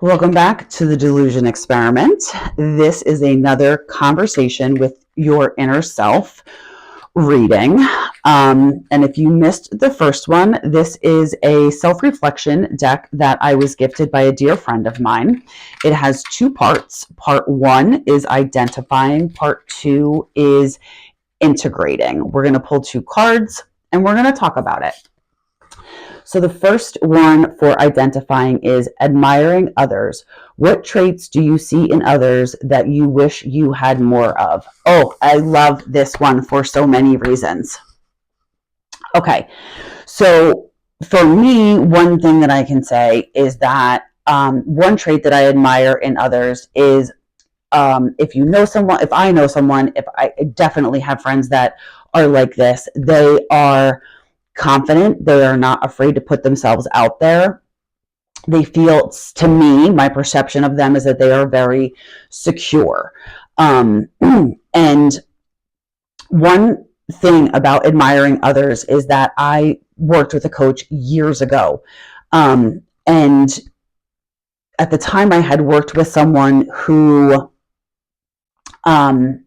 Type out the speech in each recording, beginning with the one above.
Welcome back to the Delusion Experiment. This is another conversation with your inner self reading. And if you missed the first one, this is a self-reflection deck that I was gifted by a dear friend of mine. It has two parts. Part one is identifying. Part two is integrating. We're going to pull two cards and we're going to talk about it. So the first one for identifying is admiring others. What traits do you see in others that you wish you had more of? Oh, I love this one for so many reasons. Okay, so for me, one thing that I can say is that one trait that I admire in others is if you know someone, if I know someone, if I definitely have friends that are like this, they are confident. They are not afraid to put themselves out there. They feel, to me, my perception of them is that they are very secure. And one thing about admiring others is that I worked with a coach years ago. And at the time I had worked with someone who, for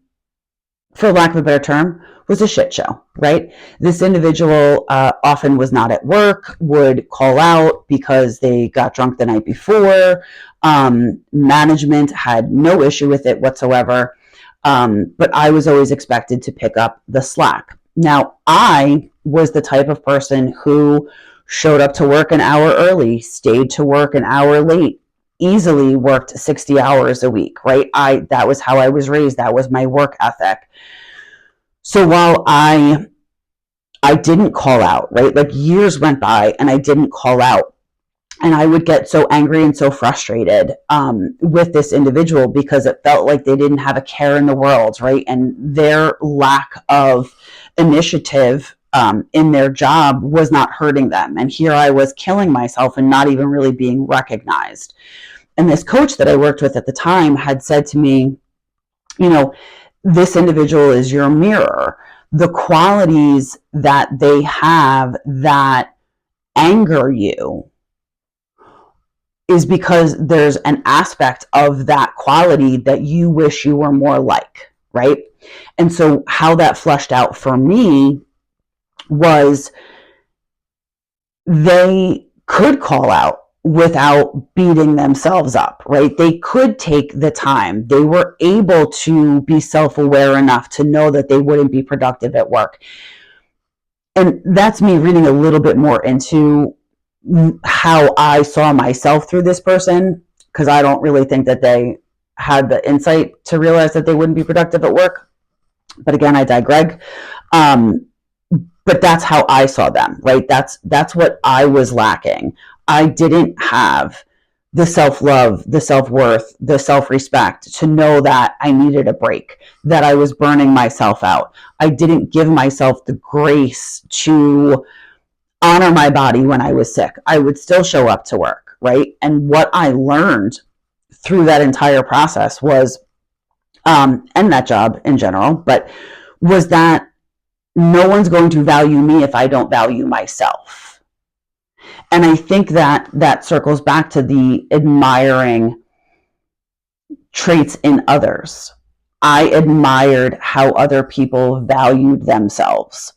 lack of a better term, was a shit show, right? This individual often was not at work, would call out because they got drunk the night before. Management had no issue with it whatsoever. But I was always expected to pick up the slack. Now, I was the type of person who showed up to work an hour early, stayed to work an hour late, easily worked 60 hours a week, right? That was how I was raised. That was my work ethic. So while I didn't call out, right? Like years went by and I didn't call out. And I would get so angry and so frustrated with this individual because it felt like they didn't have a care in the world, right? And their lack of initiative in their job was not hurting them. And here I was killing myself and not even really being recognized. And this coach that I worked with at the time had said to me, you know, this individual is your mirror. The qualities that they have that anger you is because there's an aspect of that quality that you wish you were more like, right? And so how that fleshed out for me was they could call out without beating themselves up, right? They could take the time. They were able to be self-aware enough to know that they wouldn't be productive at work. And that's me reading a little bit more into how I saw myself through this person, because I don't really think that they had the insight to realize that they wouldn't be productive at work. But again, I digress. But that's how I saw them, right? That's what I was lacking. I didn't have the self-love, the self-worth, the self-respect to know that I needed a break, that I was burning myself out. I didn't give myself the grace to honor my body when I was sick. I would still show up to work, right? And what I learned through that entire process was, and that job in general, but was that no one's going to value me if I don't value myself. And I think that circles back to the admiring traits in others. I admired how other people valued themselves.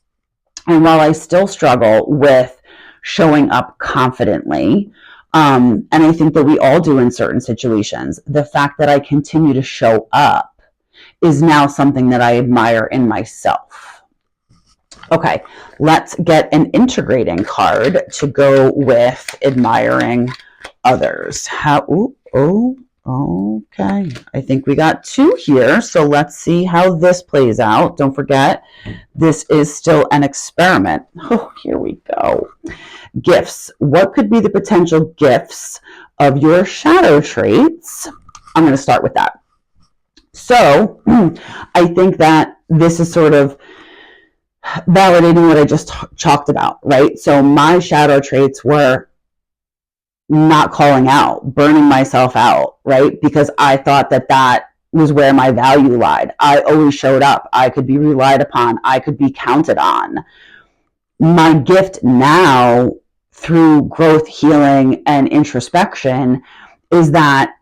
And while I still struggle with showing up confidently, and I think that we all do in certain situations, the fact that I continue to show up is now something that I admire in myself. Okay, let's get an integrating card to go with admiring others. Okay. I think we got two here, so let's see how this plays out. Don't forget, this is still an experiment. Oh, here we go. Gifts. What could be the potential gifts of your shadow traits? I'm going to start with that. So, I think that this is sort of validating what I just talked about, right? So my shadow traits were not calling out, burning myself out, right? Because I thought that was where my value lied. I always showed up. I could be relied upon. I could be counted on. My gift now, through growth, healing, and introspection, is that,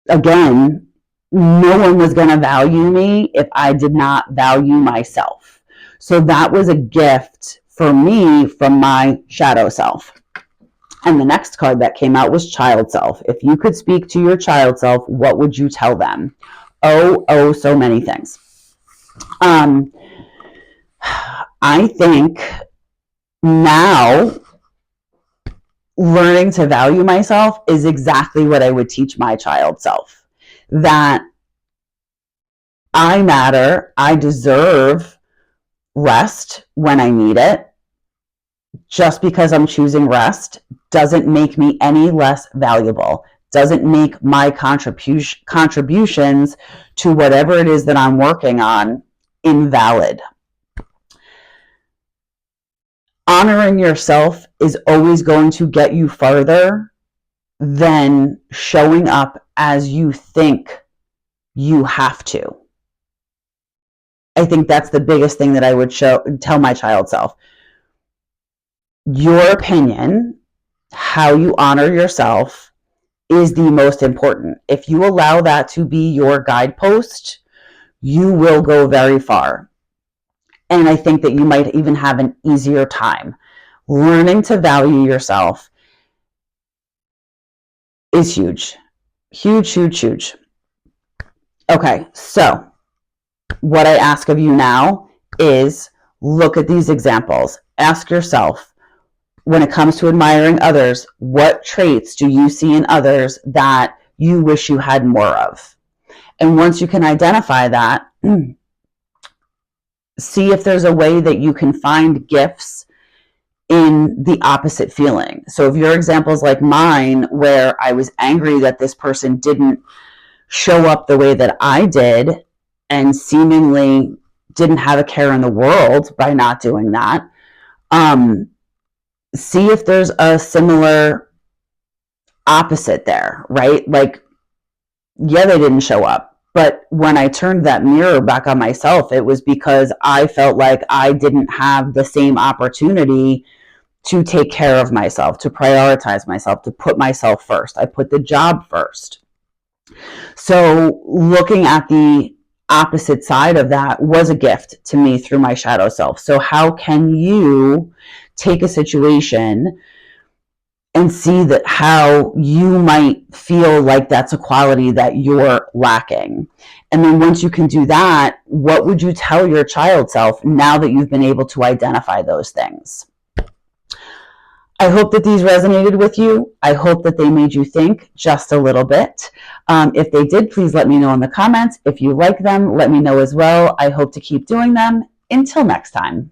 again, no one was going to value me if I did not value myself. So that was a gift for me from my shadow self. And the next card that came out was child self. If you could speak to your child self, what would you tell them? Oh, so many things. I think now learning to value myself is exactly what I would teach my child self. That I matter, I deserve rest when I need it. Just because I'm choosing rest doesn't make me any less valuable, doesn't make my contributions to whatever it is that I'm working on invalid. Honoring yourself is always going to get you farther than showing up as you think you have to. I think that's the biggest thing that I would tell my child self. Your opinion, how you honor yourself, is the most important. If you allow that to be your guidepost, you will go very far. And I think that you might even have an easier time. Learning to value yourself is huge. Huge, huge, huge. Okay, so what I ask of you now is look at these examples. Ask yourself, when it comes to admiring others, what traits do you see in others that you wish you had more of? And once you can identify that, see if there's a way that you can find gifts in the opposite feeling. So if your example is like mine, where I was angry that this person didn't show up the way that I did and seemingly didn't have a care in the world by not doing that, see if there's a similar opposite there, right? Like, yeah, they didn't show up. But when I turned that mirror back on myself, it was because I felt like I didn't have the same opportunity to take care of myself, to prioritize myself, to put myself first. I put the job first. So looking at the opposite side of that was a gift to me through my shadow self. So how can you take a situation and see that how you might feel like that's a quality that you're lacking? And then once you can do that, what would you tell your child self now that you've been able to identify those things? I hope that these resonated with you. I hope that they made you think just a little bit. If they did, please let me know in the comments. If you like them, let me know as well. I hope to keep doing them. Until next time.